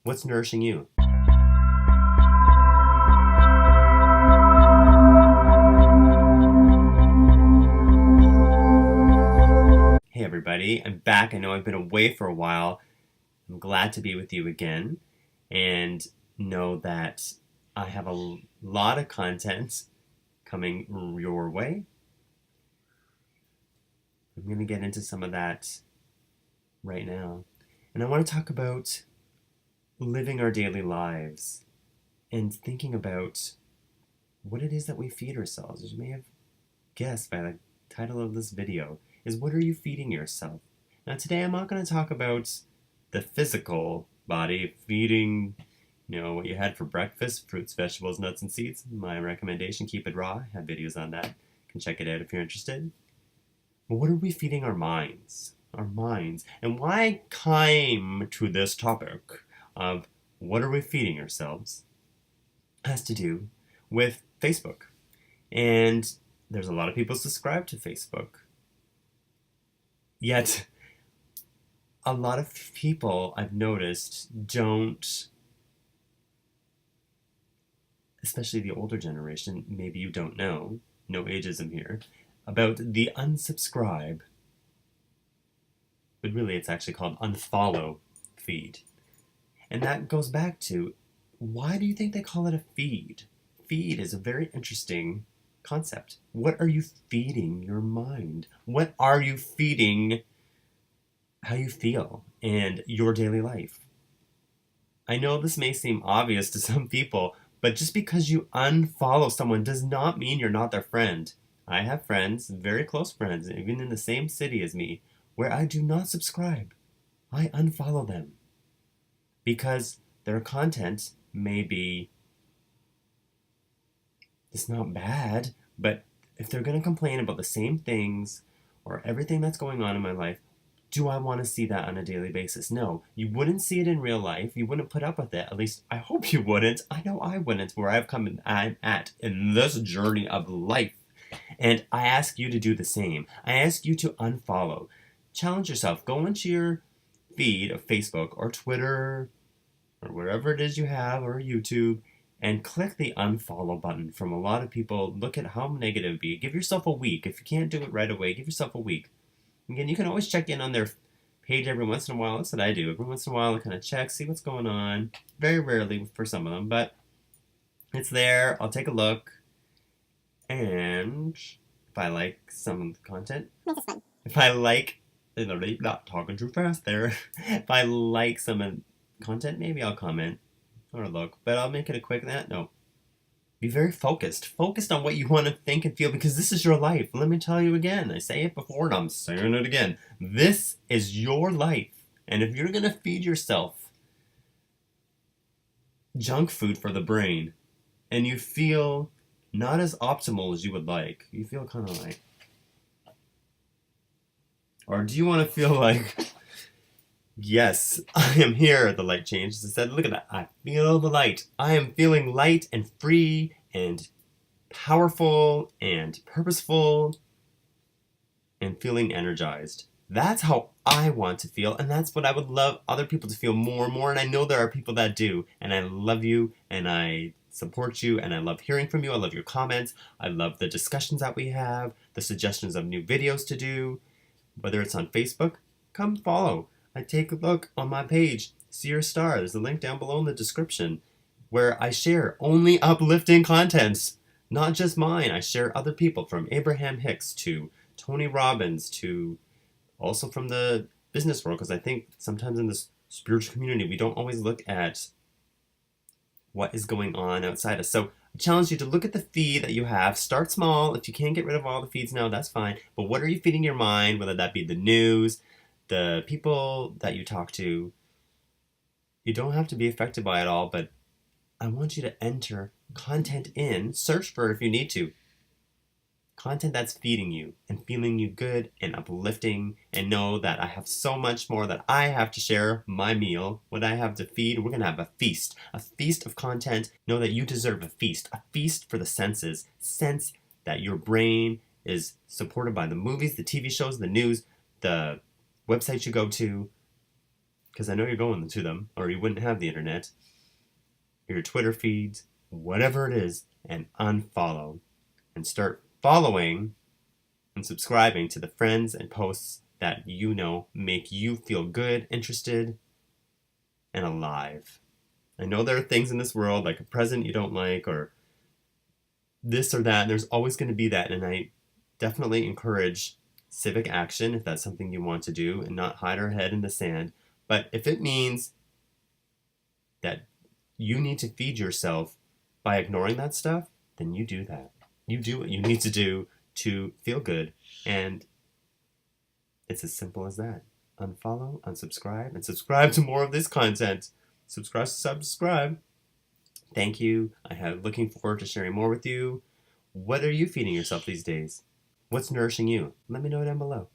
What's nourishing you? Hey everybody, I'm back. I know I've been away for a while. I'm glad to be with you again and know that I have a lot of content coming your way. I'm going to get into some of that right now. And I want to talk about living our daily lives and thinking about what it is that we feed ourselves. As you may have guessed by the title of this video, is what are you feeding yourself? Now today I'm not going to talk about the physical body, feeding, what you had for breakfast, fruits, vegetables, nuts, and seeds. My recommendation, keep it raw. I have videos on that. You can check it out if you're interested. But what are we feeding our minds? Our minds. And why I came to this topic of what are we feeding ourselves has to do with Facebook. And there's a lot of people subscribed to Facebook. Yet, a lot of people I've noticed don't, especially the older generation, maybe you don't know, no ageism here, about the unsubscribe, but really it's actually called unfollow feed. And that goes back to, why do you think they call it a feed? Feed is a very interesting concept. What are you feeding your mind? What are you feeding how you feel and your daily life? I know this may seem obvious to some people, but just because you unfollow someone does not mean you're not their friend. I have friends, very close friends, even in the same city as me, where I do not subscribe. I unfollow them because their content may be, it's not bad, but if they're going to complain about the same things or everything that's going on in my life, do I want to see that on a daily basis? No, you wouldn't see it in real life. You wouldn't put up with it. At least I hope you wouldn't. I know I wouldn't, where I've come and I'm at in this journey of life. And I ask you to do the same. I ask you to unfollow. Challenge yourself. Go into your feed of Facebook or Twitter or wherever it is you have, or YouTube, and click the unfollow button. From a lot of people, look at how negative it be. Give yourself a week. If you can't do it right away, give yourself a week. Again, you can always check in on their page every once in a while. That's what I do. Every once in a while, I kind of check, see what's going on. Very rarely for some of them, but it's there. I'll take a look. And if I like some of the content, if I like, not talking too fast there. If I like some of the content, maybe I'll comment or look, but I'll make it a quick no. Be very focused. Focused on what you want to think and feel, because this is your life. Let me tell you again. I say it before and I'm saying it again. This is your life. And if you're going to feed yourself junk food for the brain and you feel not as optimal as you would like, you feel kind of like, or do you want to feel like, yes, I am here, the light changed. It said, look at that, I feel the light. I am feeling light and free and powerful and purposeful and feeling energized. That's how I want to feel, and that's what I would love other people to feel more and more, and I know there are people that do, and I love you, and I support you, and I love hearing from you. I love your comments. I love the discussions that we have, the suggestions of new videos to do, whether it's on Facebook. Come follow. I take a look on my page, SeeYourStar. There's a link down below in the description where I share only uplifting contents, not just mine. I share other people, from Abraham Hicks to Tony Robbins to also from the business world, because I think sometimes in this spiritual community we don't always look at what is going on outside us. So I challenge you to look at the feed that you have. Start small. If you can't get rid of all the feeds now, that's fine. But what are you feeding your mind, whether that be the news, the people that you talk to? You don't have to be affected by it all, but I want you to enter content in, search for it if you need to. Content that's feeding you and feeling you good and uplifting, and know that I have so much more that I have to share. My meal, what I have to feed, we're going to have a feast of content. Know that you deserve a feast for the senses. Sense that your brain is supported by the movies, the TV shows, the news, the websites you go to. because I know you're going to them, or you wouldn't have the internet, your Twitter feeds, whatever it is, and unfollow. And start following and subscribing to the friends and posts that you know make you feel good, interested, and alive. I know there are things in this world, like a president you don't like, or this or that, and there's always going to be that. And I definitely encourage civic action if that's something you want to do, and not hide our head in the sand. But if it means that you need to feed yourself by ignoring that stuff, then you do that. You do what you need to do to feel good. And it's as simple as that. Unfollow, unsubscribe, and subscribe to more of this content. Subscribe. Thank you. I have looking forward to sharing more with you. What are you feeding yourself these days? What's nourishing you? Let me know down below.